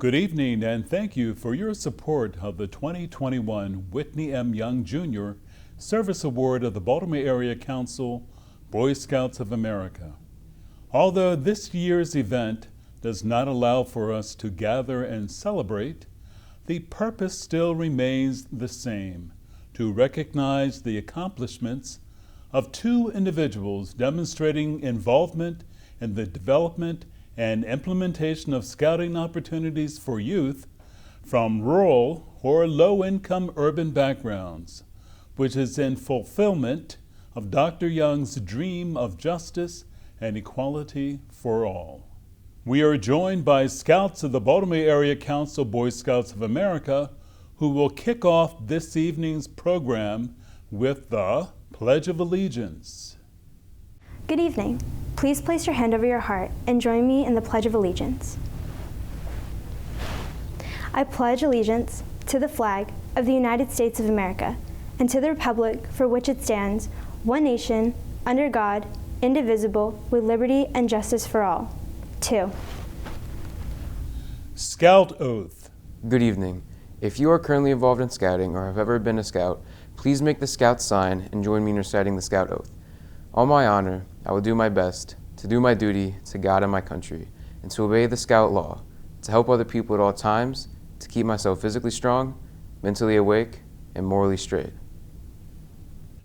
Good evening, and thank you for your support of the 2021 Whitney M. Young Jr. Service Award of the Baltimore Area Council, Boy Scouts of America. Although this year's event does not allow for us to gather and celebrate, the purpose still remains the same: to recognize the accomplishments of two individuals demonstrating involvement in the development and implementation of scouting opportunities for youth from rural or low-income urban backgrounds, which is in fulfillment of Dr. Young's dream of justice and equality for all. We are joined by Scouts of the Baltimore Area Council Boy Scouts of America, who will kick off this evening's program with the Pledge of Allegiance. Good evening. Please place your hand over your heart and join me in the Pledge of Allegiance. I pledge allegiance to the flag of the United States of America and to the republic for which it stands, one nation, under God, indivisible, with liberty and justice for all. 2. Scout Oath. Good evening. If you are currently involved in scouting or have ever been a scout, please make the scout sign and join me in reciting the scout oath. On my honor, I will do my best to do my duty to God and my country, and to obey the scout law, to help other people at all times, to keep myself physically strong, mentally awake, and morally straight.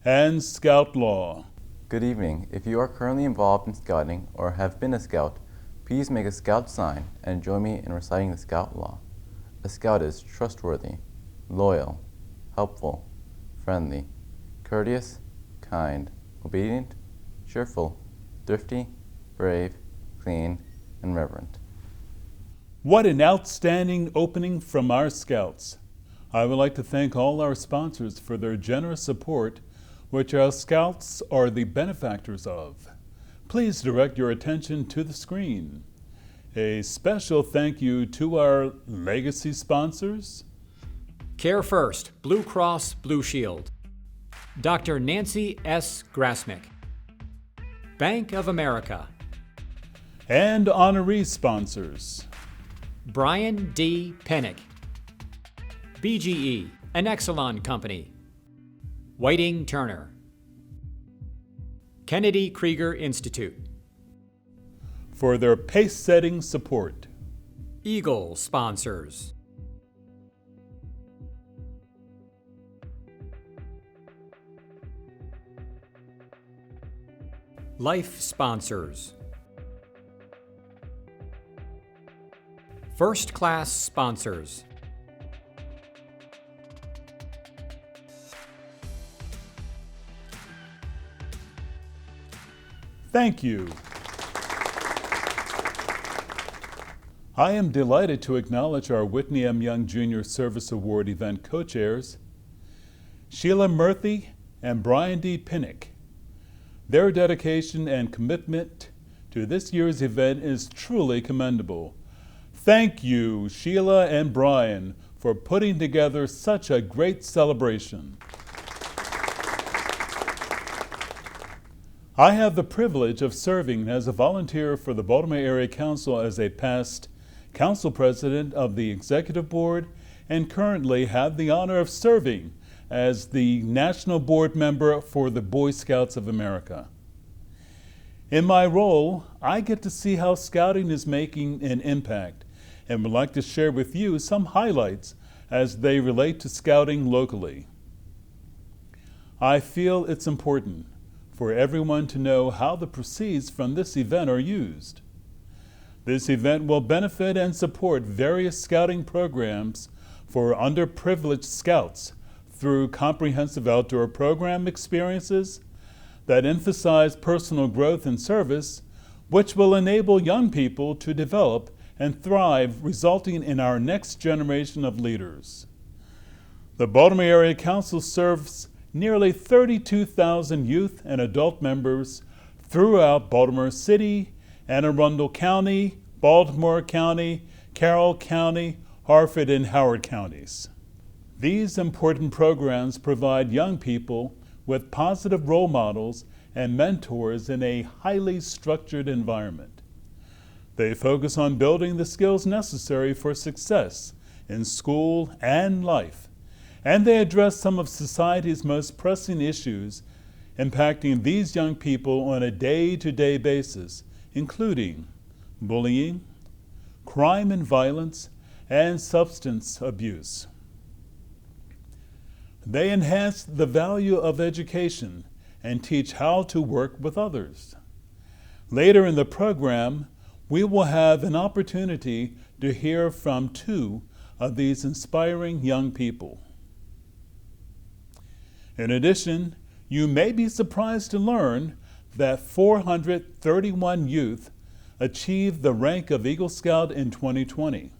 And Scout Law. Good evening. If you are currently involved in scouting or have been a scout, please make a scout sign and join me in reciting the scout law. A scout is trustworthy, loyal, helpful, friendly, courteous, kind, obedient, cheerful, thrifty, brave, clean, and reverent. What an outstanding opening from our Scouts. I would like to thank all our sponsors for their generous support, which our Scouts are the benefactors of. Please direct your attention to the screen. A special thank you to our legacy sponsors: Care First, Blue Cross Blue Shield. Dr. Nancy S. Grasmick. Bank of America. and honoree sponsors: Brian D. Pennick. BGE, an Exelon company. Whiting Turner. Kennedy Krieger Institute. for their pace-setting support. Eagle sponsors. Life sponsors. First class sponsors. Thank you. I am delighted to acknowledge our Whitney M. Young Jr. Service Award event co-chairs, Sheila Murthy and Brian D. Pinnick. Their dedication and commitment to this year's event is truly commendable. Thank you, Sheila and Brian, for putting together such a great celebration. I have the privilege of serving as a volunteer for the Baltimore Area Council as a past council president of the executive board, and currently have the honor of serving as the national board member for the Boy Scouts of America. In my role, I get to see how scouting is making an impact, and would like to share with you some highlights as they relate to scouting locally. I feel it's important for everyone to know how the proceeds from this event are used. This event will benefit and support various scouting programs for underprivileged scouts through comprehensive outdoor program experiences that emphasize personal growth and service, which will enable young people to develop and thrive, resulting in our next generation of leaders. The Baltimore Area Council serves nearly 32,000 youth and adult members throughout Baltimore City, Anne Arundel County, Baltimore County, Carroll County, Harford, and Howard counties. These important programs provide young people with positive role models and mentors in a highly structured environment. They focus on building the skills necessary for success in school and life, and they address some of society's most pressing issues impacting these young people on a day-to-day basis, including bullying, crime and violence, and substance abuse. They enhance the value of education and teach how to work with others. Later in the program, we will have an opportunity to hear from two of these inspiring young people. In addition, you may be surprised to learn that 431 youth achieved the rank of Eagle Scout in 2020.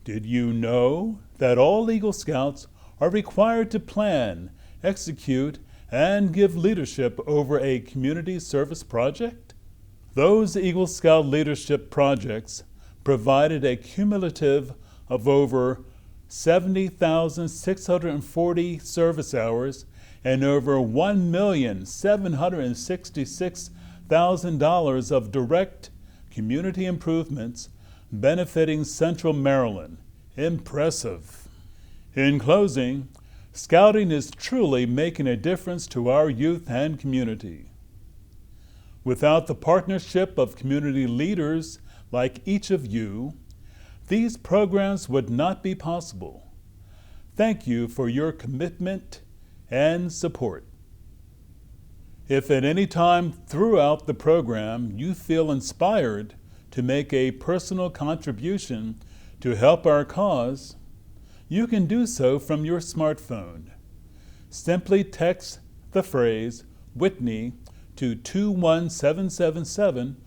Did you know that all Eagle Scouts are required to plan, execute, and give leadership over a community service project? Those Eagle Scout leadership projects provided a cumulative of over 70,640 service hours and over $1,766,000 of direct community improvements benefiting Central Maryland. Impressive. In closing, Scouting is truly making a difference to our youth and community. Without the partnership of community leaders like each of you, these programs would not be possible. Thank you for your commitment and support. If at any time throughout the program you feel inspired to make a personal contribution to help our cause, you can do so from your smartphone. Simply text the phrase Whitney to 21777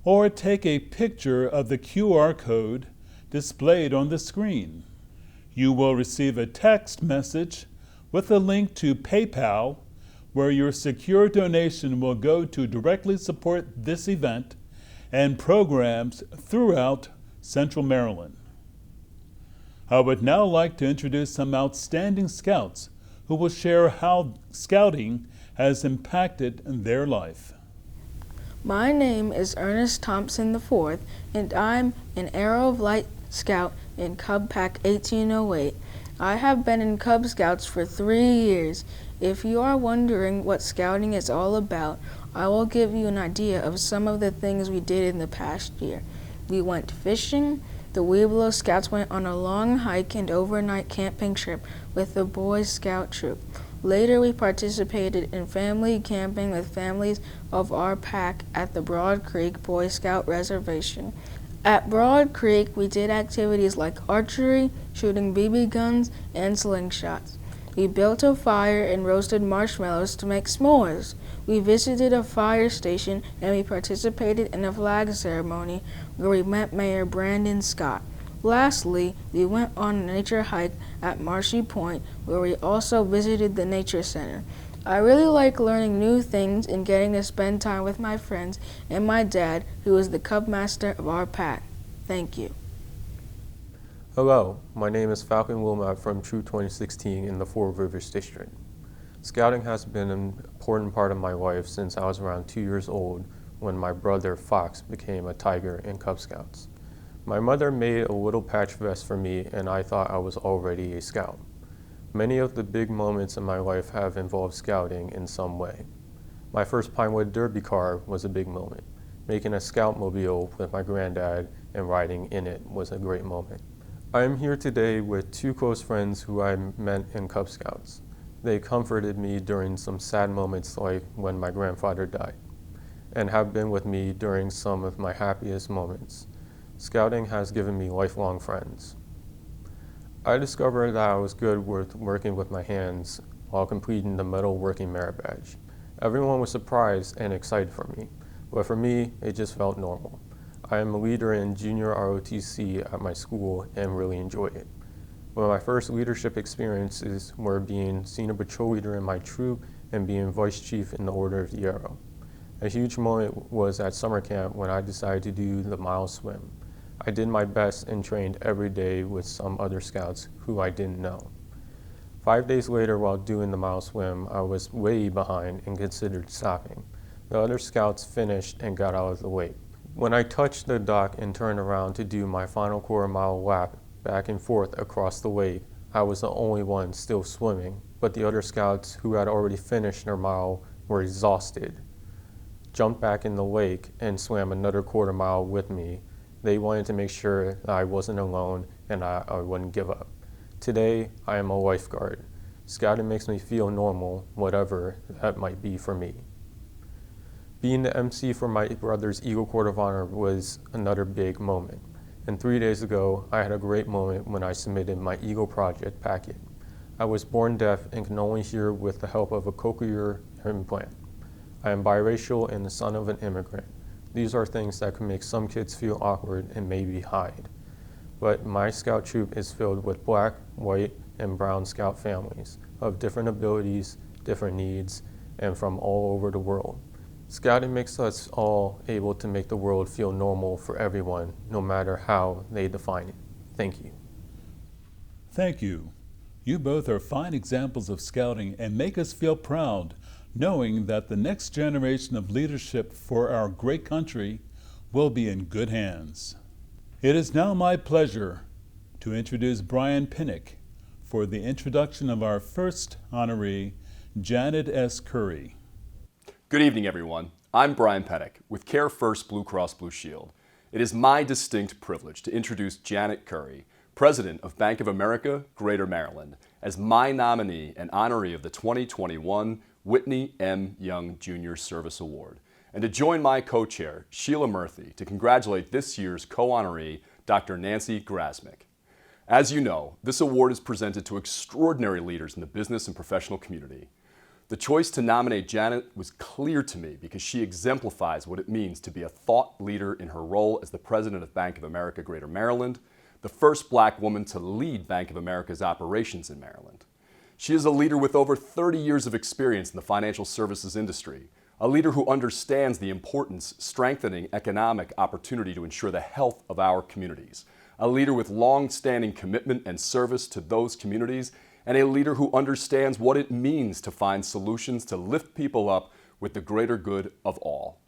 or take a picture of the QR code displayed on the screen. You will receive a text message with a link to PayPal where your secure donation will go to directly support this event and programs throughout Central Maryland. I would now like to introduce some outstanding Scouts who will share how Scouting has impacted their life. My name is Ernest Thompson IV, and I'm an Arrow of Light Scout in Cub Pack 1808. I have been in Cub Scouts for 3 years. If you are wondering what Scouting is all about, I will give you an idea of some of the things we did in the past year. We went fishing. The Weeblo Scouts went on a long hike and overnight camping trip with the Boy Scout troop. Later, we participated in family camping with families of our pack at the Broad Creek Boy Scout Reservation. At Broad Creek, we did activities like archery, shooting BB guns, and slingshots. We built a fire and roasted marshmallows to make s'mores. We visited a fire station and we participated in a flag ceremony where we met Mayor Brandon Scott. Lastly, we went on a nature hike at Marshy Point where we also visited the Nature Center. I really like learning new things and getting to spend time with my friends and my dad, who is the Cub Master of our pack. Thank you. Hello, my name is Falcon Wilma from Troop 2016 in the Four Rivers District. Scouting has been an important part of my life since I was around 2 years old when my brother Fox became a Tiger in Cub Scouts. My mother made a little patch vest for me and I thought I was already a Scout. Many of the big moments in my life have involved Scouting in some way. My first Pinewood Derby car was a big moment. Making a Scoutmobile with my granddad and riding in it was a great moment. I am here today with two close friends who I met in Cub Scouts. They comforted me during some sad moments like when my grandfather died, and have been with me during some of my happiest moments. Scouting has given me lifelong friends. I discovered that I was good with working with my hands while completing the metal working merit badge. Everyone was surprised and excited for me, but for me, it just felt normal. I am a leader in junior ROTC at my school and really enjoy it. One of my first leadership experiences were being senior patrol leader in my troop and being vice chief in the Order of the Arrow. A huge moment was at summer camp when I decided to do the mile swim. I did my best and trained every day with some other Scouts who I didn't know. 5 days later, while doing the mile swim, I was way behind and considered stopping. The other Scouts finished and got out of the way. When I touched the dock and turned around to do my final quarter-mile lap back and forth across the lake, I was the only one still swimming, but the other scouts who had already finished their mile were exhausted. Jumped back in the lake and swam another quarter mile with me. They wanted to make sure that I wasn't alone and I wouldn't give up. Today, I am a lifeguard. Scouting makes me feel normal, whatever that might be for me. Being the MC for my brother's Eagle Court of Honor was another big moment. And 3 days ago, I had a great moment when I submitted my Eagle Project packet. I was born deaf and can only hear with the help of a cochlear implant. I am biracial and the son of an immigrant. These are things that can make some kids feel awkward and maybe hide. But my scout troop is filled with black, white, and brown scout families of different abilities, different needs, and from all over the world. Scouting makes us all able to make the world feel normal for everyone, no matter how they define it. Thank you. Thank you. You both are fine examples of scouting and make us feel proud, knowing that the next generation of leadership for our great country will be in good hands. It is now my pleasure to introduce Brian Pinnock for the introduction of our first honoree, Janet S. Curry. Good evening, everyone. I'm Brian Pinnock with Care First Blue Cross Blue Shield. It is my distinct privilege to introduce Janet Curry, President of Bank of America, Greater Maryland, as my nominee and honoree of the 2021 Whitney M. Young Jr. Service Award, and to join my co-chair, Sheila Murthy, to congratulate this year's co-honoree, Dr. Nancy Grasmick. As you know, this award is presented to extraordinary leaders in the business and professional community. The choice to nominate Janet was clear to me because she exemplifies what it means to be a thought leader in her role as the President of Bank of America, Greater Maryland, the first black woman to lead Bank of America's operations in Maryland. She is a leader with over 30 years of experience in the financial services industry, a leader who understands the importance strengthening economic opportunity to ensure the health of our communities, a leader with long-standing commitment and service to those communities, and a leader who understands what it means to find solutions to lift people up with the greater good of all.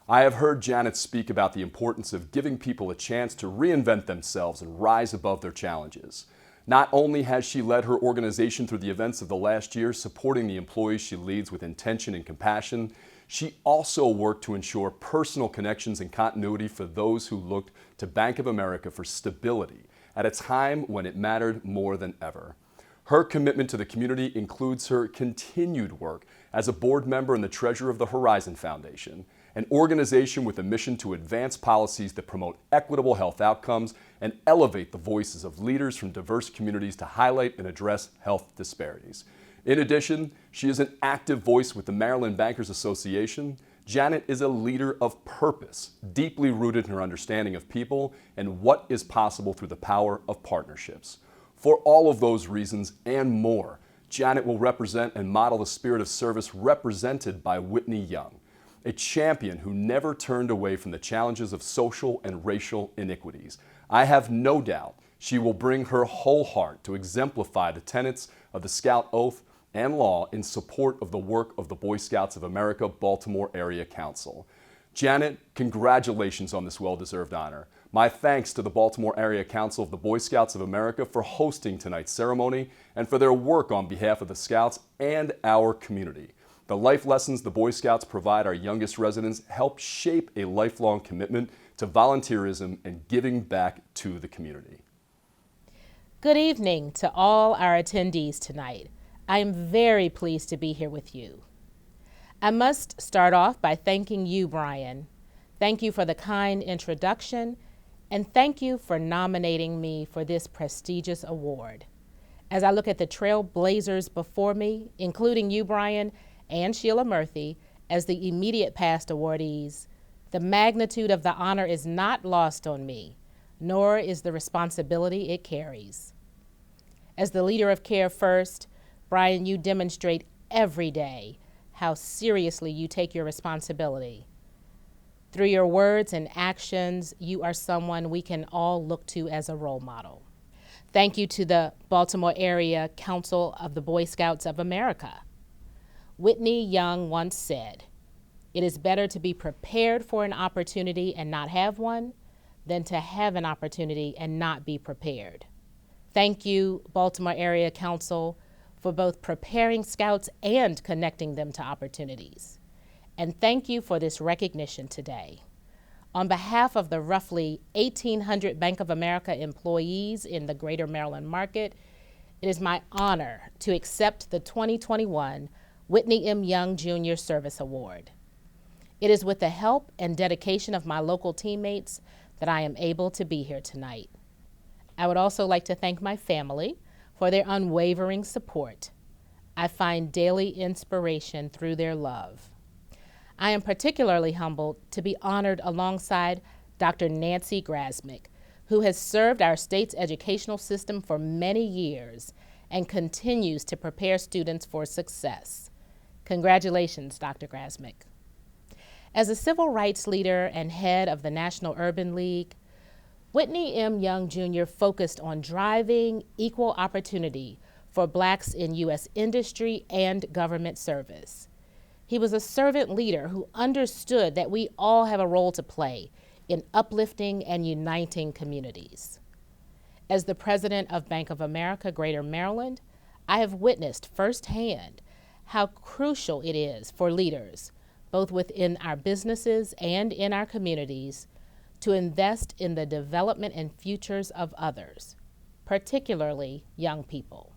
I have heard Janet speak about the importance of giving people a chance to reinvent themselves and rise above their challenges. Not only has she led her organization through the events of the last year, supporting the employees she leads with intention and compassion, she also worked to ensure personal connections and continuity for those who looked to Bank of America for stability at a time when it mattered more than ever. Her commitment to the community includes her continued work as a board member and the treasurer of the Horizon Foundation, an organization with a mission to advance policies that promote equitable health outcomes and elevate the voices of leaders from diverse communities to highlight and address health disparities. In addition, she is an active voice with the Maryland Bankers Association. Janet is a leader of purpose, deeply rooted in her understanding of people and what is possible through the power of partnerships. For all of those reasons and more, Janet will represent and model the spirit of service represented by Whitney Young, a champion who never turned away from the challenges of social and racial iniquities. I have no doubt she will bring her whole heart to exemplify the tenets of the Scout Oath and law in support of the work of the Boy Scouts of America Baltimore Area Council. Janet, congratulations on this well-deserved honor. My thanks to the Baltimore Area Council of the Boy Scouts of America for hosting tonight's ceremony and for their work on behalf of the Scouts and our community. The life lessons the Boy Scouts provide our youngest residents help shape a lifelong commitment to volunteerism and giving back to the community. Good evening to all our attendees tonight. I am very pleased to be here with you. I must start off by thanking you, Brian. Thank you for the kind introduction, and thank you for nominating me for this prestigious award. As I look at the trailblazers before me, including you, Brian, and Sheila Murthy, as the immediate past awardees, the magnitude of the honor is not lost on me, nor is the responsibility it carries. As the leader of Care First, Brian, you demonstrate every day how seriously you take your responsibility. Through your words and actions, you are someone we can all look to as a role model. Thank you to the Baltimore Area Council of the Boy Scouts of America. Whitney Young once said, It is better to be prepared for an opportunity and not have one than to have an opportunity and not be prepared. Thank you, Baltimore Area Council, for both preparing Scouts and connecting them to opportunities. And thank you for this recognition today. On behalf of the roughly 1,800 Bank of America employees in the Greater Maryland market, it is my honor to accept the 2021 Whitney M. Young Jr. Service Award. It is with the help and dedication of my local teammates that I am able to be here tonight. I would also like to thank my family for their unwavering support. I find daily inspiration through their love. I am particularly humbled to be honored alongside Dr. Nancy Grasmick, who has served our state's educational system for many years and continues to prepare students for success. Congratulations, Dr. Grasmick. As a civil rights leader and head of the National Urban League, Whitney M. Young Jr. focused on driving equal opportunity for Blacks in U.S. industry and government service. He was a servant leader who understood that we all have a role to play in uplifting and uniting communities. As the president of Bank of America, Greater Maryland, I have witnessed firsthand how crucial it is for leaders, both within our businesses and in our communities, to invest in the development and futures of others, particularly young people.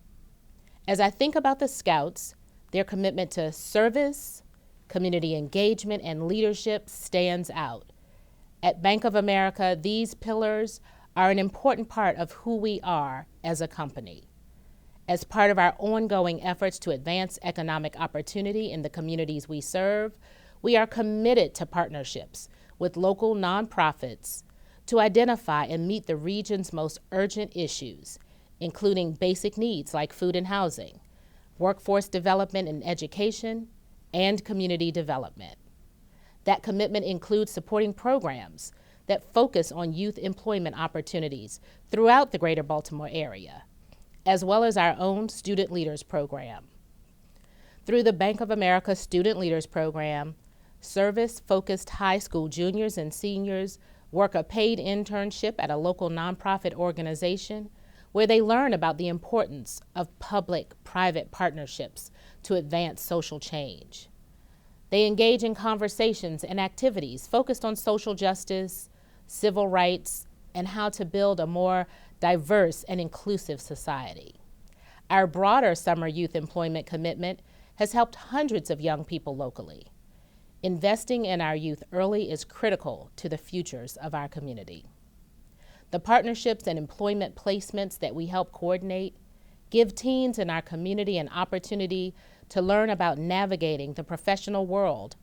As I think about the Scouts, their commitment to service, community engagement, and leadership stands out. At Bank of America, these pillars are an important part of who we are as a company. As part of our ongoing efforts to advance economic opportunity in the communities we serve, we are committed to partnerships with local nonprofits to identify and meet the region's most urgent issues, including basic needs like food and housing, workforce development and education, and community development. That commitment includes supporting programs that focus on youth employment opportunities throughout the greater Baltimore area, as well as our own Student Leaders Program. Through the Bank of America Student Leaders Program, service-focused high school juniors and seniors work a paid internship at a local nonprofit organization where they learn about the importance of public-private partnerships to advance social change. They engage in conversations and activities focused on social justice, civil rights, and how to build a more diverse and inclusive society. Our broader summer youth employment commitment has helped hundreds of young people locally. Investing in our youth early is critical to the futures of our community. The partnerships and employment placements that we help coordinate give teens in our community an opportunity to learn about navigating the professional world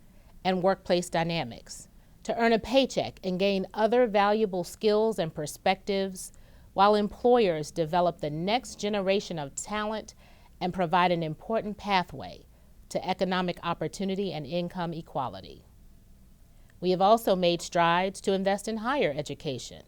and workplace dynamics, to earn a paycheck and gain other valuable skills and perspectives while employers develop the next generation of talent and provide an important pathway to economic opportunity and income equality. We have also made strides to invest in higher education.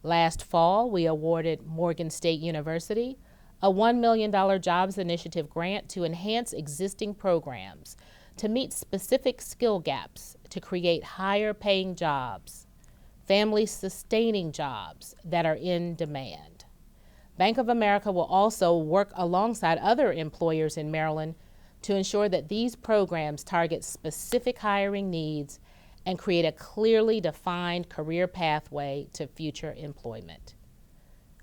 Last fall, we awarded Morgan State University a $1 million Jobs Initiative grant to enhance existing programs to meet specific skill gaps to create higher paying jobs, family-sustaining jobs that are in demand. Bank of America will also work alongside other employers in Maryland to ensure that these programs target specific hiring needs and create a clearly defined career pathway to future employment.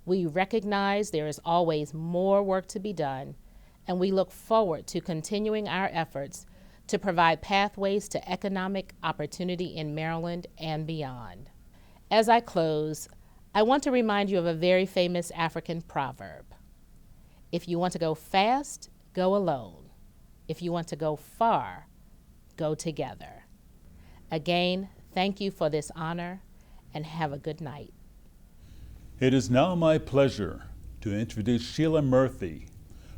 We recognize there is always more work to be done, and we look forward to continuing our efforts to provide pathways to economic opportunity in Maryland and beyond. As I close, I want to remind you of a very famous African proverb. If you want to go fast, go alone. If you want to go far, go together. Again, thank you for this honor, and have a good night. It is now my pleasure to introduce Sheila Murphy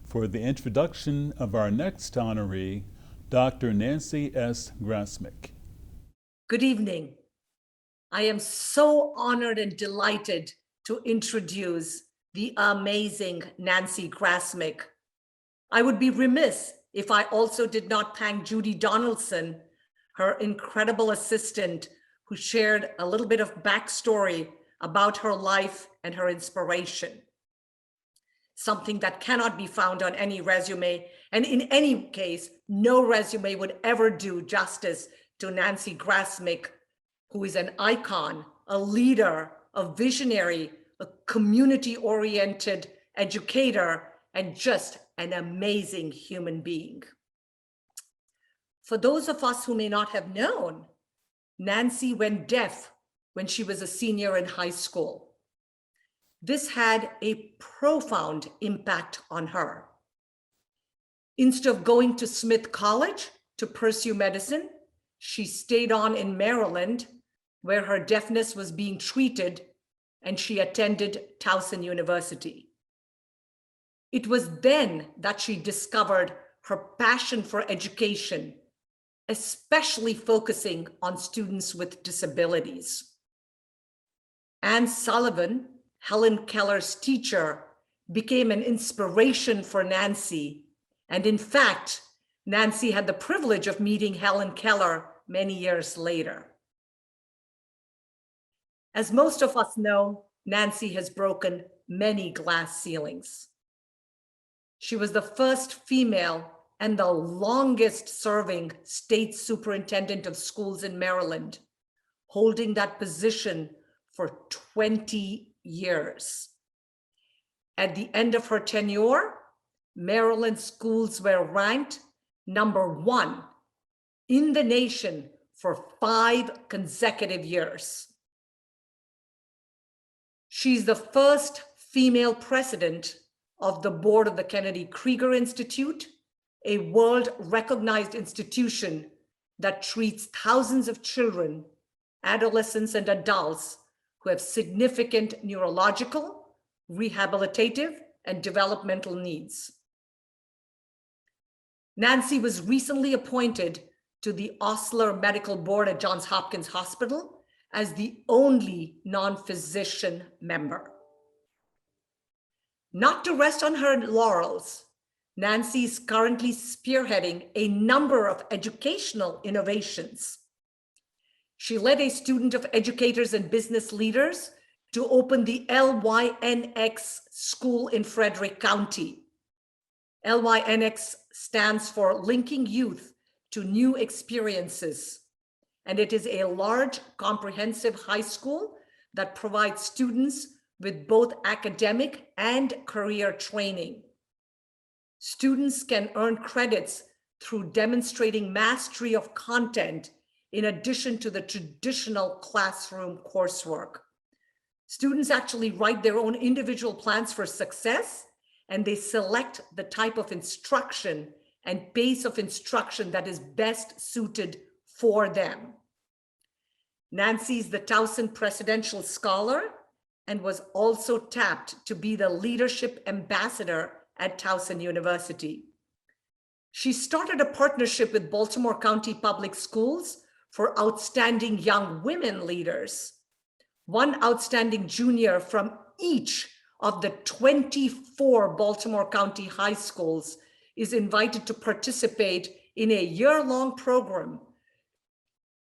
for the introduction of our next honoree, Dr. Nancy S. Grasmick. Good evening. I am so honored and delighted to introduce the amazing Nancy Grasmick. I would be remiss if I also did not thank Judy Donaldson her incredible assistant, who shared a little bit of backstory about her life and her inspiration. Something that cannot be found on any resume. And in any case, no resume would ever do justice to Nancy Grasmick, who is an icon, a leader, a visionary, a community-oriented educator, and just an amazing human being. For those of us who may not have known, Nancy went deaf when she was a senior in high school. This had a profound impact on her. Instead of going to Smith College to pursue medicine, she stayed on in Maryland, where her deafness was being treated, and she attended Towson University. It was then that she discovered her passion for education, especially focusing on students with disabilities. Anne Sullivan, Helen Keller's teacher, became an inspiration for Nancy. And in fact, Nancy had the privilege of meeting Helen Keller many years later. As most of us know, Nancy has broken many glass ceilings. She was the first female and the longest serving state superintendent of schools in Maryland, holding that position for 20 years. At the end of her tenure, Maryland schools were ranked #1 in the nation for 5 consecutive years. She's the first female president of the board of the Kennedy Krieger Institute, a world-recognized institution that treats thousands of children, adolescents, and adults who have significant neurological, rehabilitative, and developmental needs. Nancy was recently appointed to the Osler Medical Board at Johns Hopkins Hospital as the only non-physician member. Not to rest on her laurels, Nancy is currently spearheading a number of educational innovations. She led a student of educators and business leaders to open the LYNX school in Frederick County. LYNX stands for Linking Youth to New Experiences, and it is a large, comprehensive high school that provides students with both academic and career training. Students can earn credits through demonstrating mastery of content in addition to the traditional classroom coursework. Students actually write their own individual plans for success, and they select the type of instruction and pace of instruction that is best suited for them. Nancy is the Towson Presidential Scholar and was also tapped to be the leadership ambassador at Towson University. She started a partnership with Baltimore County Public Schools for outstanding young women leaders. One outstanding junior from each of the 24 Baltimore County high schools is invited to participate in a year-long program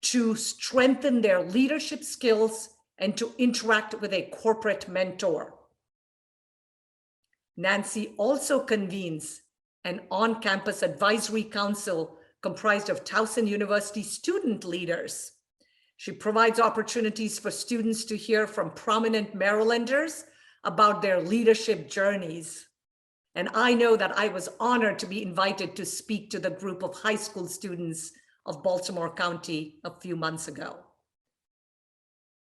to strengthen their leadership skills and to interact with a corporate mentor. Nancy also convenes an on-campus advisory council comprised of Towson University student leaders. She provides opportunities for students to hear from prominent Marylanders about their leadership journeys. And I know that I was honored to be invited to speak to the group of high school students of Baltimore County a few months ago.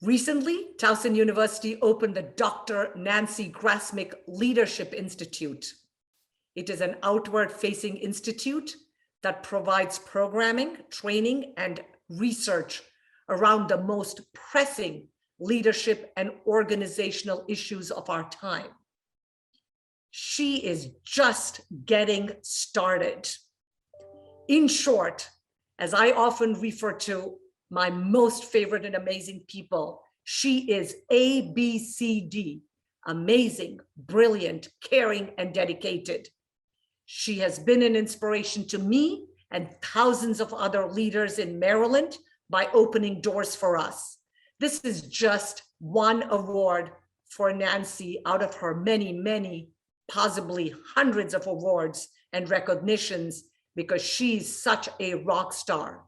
Recently, Towson University opened the Dr. Nancy Grasmick Leadership Institute. It is an outward-facing institute that provides programming, training, and research around the most pressing leadership and organizational issues of our time. She is just getting started. In short, as I often refer to my most favorite and amazing people, she is ABCD, amazing, brilliant, caring, and dedicated. She has been an inspiration to me and thousands of other leaders in Maryland by opening doors for us. This is just one award for Nancy out of her many, many, possibly hundreds of awards and recognitions, because she's such a rock star.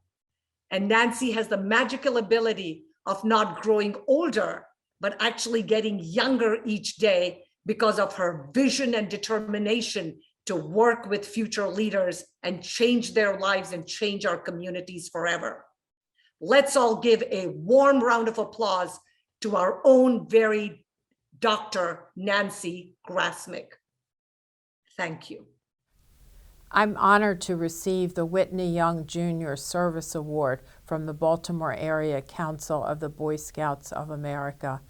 And Nancy has the magical ability of not growing older, but actually getting younger each day because of her vision and determination to work with future leaders and change their lives and change our communities forever. Let's all give a warm round of applause to our own very Dr. Nancy Grasmick. Thank you. I'm honored to receive the Whitney Young Jr. Service Award from the Baltimore Area Council of the Boy Scouts of America.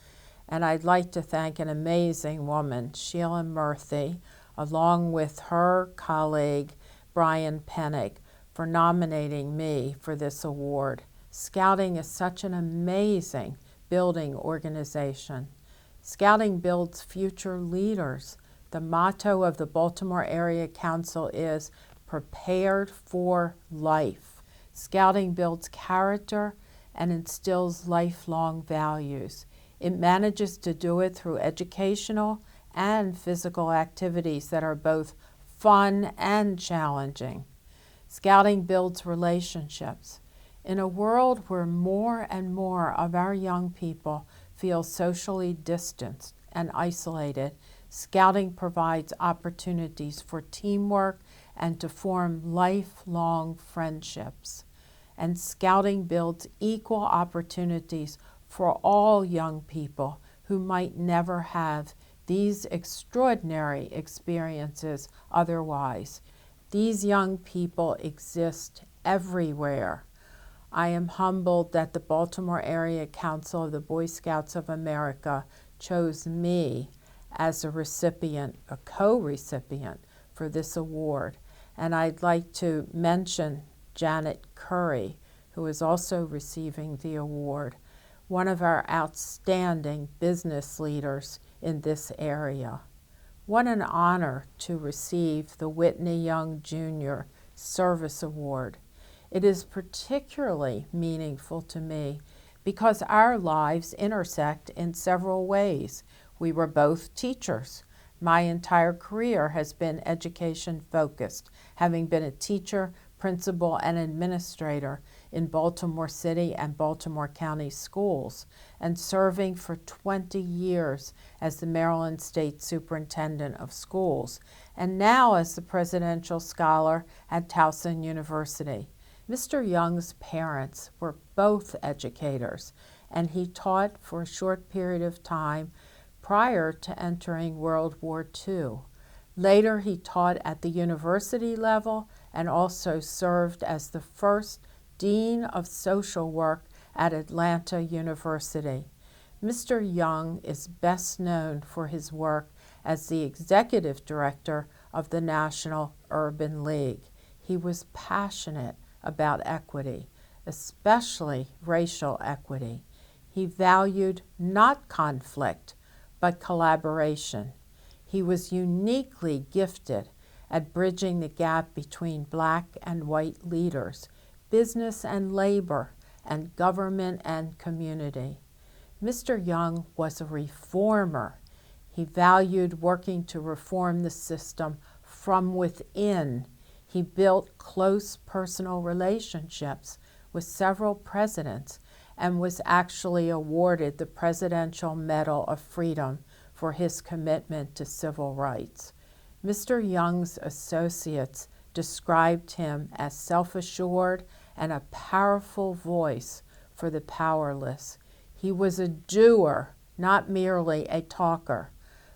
And I'd like to thank an amazing woman, Sheila Murthy, along with her colleague, Brian Pennick, for nominating me for this award. Scouting is such an amazing building organization. Scouting builds future leaders. The motto of the Baltimore Area Council is prepared for life. Scouting builds character and instills lifelong values. It manages to do it through educational and physical activities that are both fun and challenging. Scouting builds relationships. In a world where more and more of our young people feel socially distanced and isolated, Scouting provides opportunities for teamwork and to form lifelong friendships. And Scouting builds equal opportunities for all young people who might never have these extraordinary experiences otherwise. These young people exist everywhere. I am humbled that the Baltimore Area Council of the Boy Scouts of America chose me as a recipient, a co-recipient for this award. And I'd like to mention Janet Curry, who is also receiving the award, one of our outstanding business leaders in this area. What an honor to receive the Whitney Young Jr. Service Award. It is particularly meaningful to me because our lives intersect in several ways. We were both teachers. My entire career has been education focused, having been a teacher, principal, and administrator in Baltimore City and Baltimore County schools, and serving for 20 years as the Maryland State Superintendent of Schools, and now as the Presidential Scholar at Towson University. Mr. Young's parents were both educators, and he taught for a short period of time prior to entering World War II. Later, he taught at the university level and also served as the first Dean of Social Work at Atlanta University. Mr. Young is best known for his work as the Executive Director of the National Urban League. He was passionate about equity, especially racial equity. He valued not conflict, but collaboration. He was uniquely gifted at bridging the gap between black and white leaders, business and labor, and government and community. Mr. Young was a reformer. He valued working to reform the system from within. He built close personal relationships with several presidents and was actually awarded the Presidential Medal of Freedom for his commitment to civil rights. Mr. Young's associates described him as self-assured and a powerful voice for the powerless. He was a doer, not merely a talker.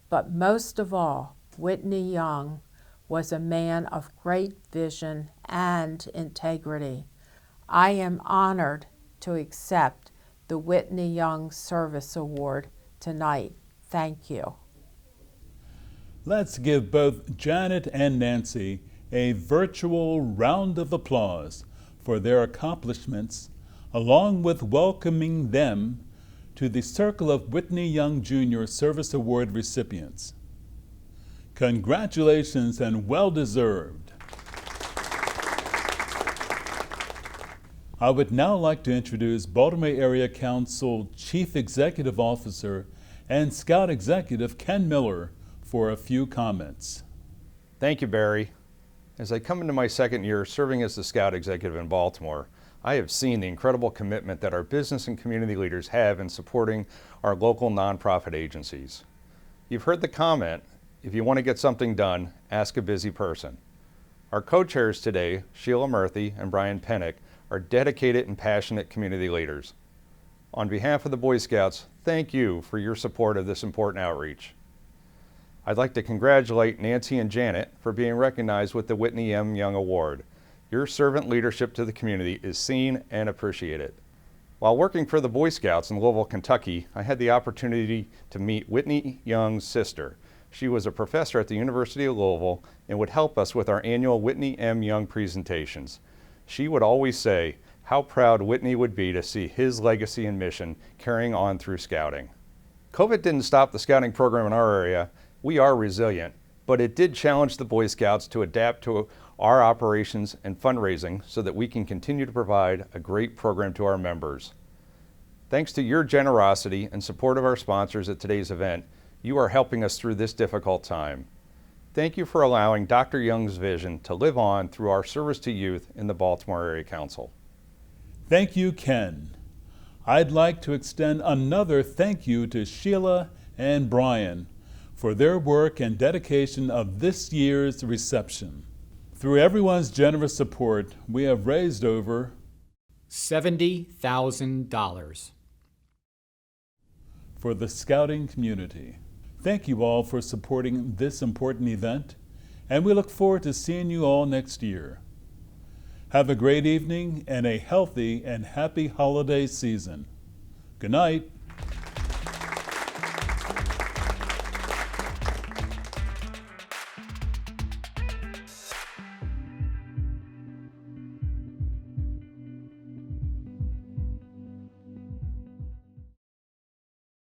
But most of all, Whitney Young was a man of great vision and integrity. I am honored to accept the Whitney Young Service Award tonight. Thank you. Let's give both Janet and Nancy a virtual round of applause for their accomplishments, along with welcoming them to the Circle of Whitney Young Jr. Service Award recipients. Congratulations and well-deserved. I would now like to introduce Baltimore Area Council Chief Executive Officer and Scout Executive Ken Miller for a few comments. Thank you, Barry. As I come into my second year serving as the Scout Executive in Baltimore, I have seen the incredible commitment that our business and community leaders have in supporting our local nonprofit agencies. You've heard the comment, if you want to get something done, ask a busy person. Our co-chairs today, Sheila Murthy and Brian Pennick, are dedicated and passionate community leaders. On behalf of the Boy Scouts, thank you for your support of this important outreach. I'd like to congratulate Nancy and Janet for being recognized with the Whitney M. Young Award. Your servant leadership to the community is seen and appreciated. While working for the Boy Scouts in Louisville, Kentucky, I had the opportunity to meet Whitney Young's sister. She was a professor at the University of Louisville and would help us with our annual Whitney M. Young presentations. She would always say how proud Whitney would be to see his legacy and mission carrying on through scouting. COVID didn't stop the scouting program in our area. We are resilient, but it did challenge the Boy Scouts to adapt to our operations and fundraising so that we can continue to provide a great program to our members. Thanks to your generosity and support of our sponsors at today's event, you are helping us through this difficult time. Thank you for allowing Dr. Young's vision to live on through our service to youth in the Baltimore Area Council. Thank you, Ken. I'd like to extend another thank you to Sheila and Brian for their work and dedication of this year's reception. Through everyone's generous support, we have raised over $70,000 for the scouting community. Thank you all for supporting this important event, and we look forward to seeing you all next year. Have a great evening and a healthy and happy holiday season. Good night.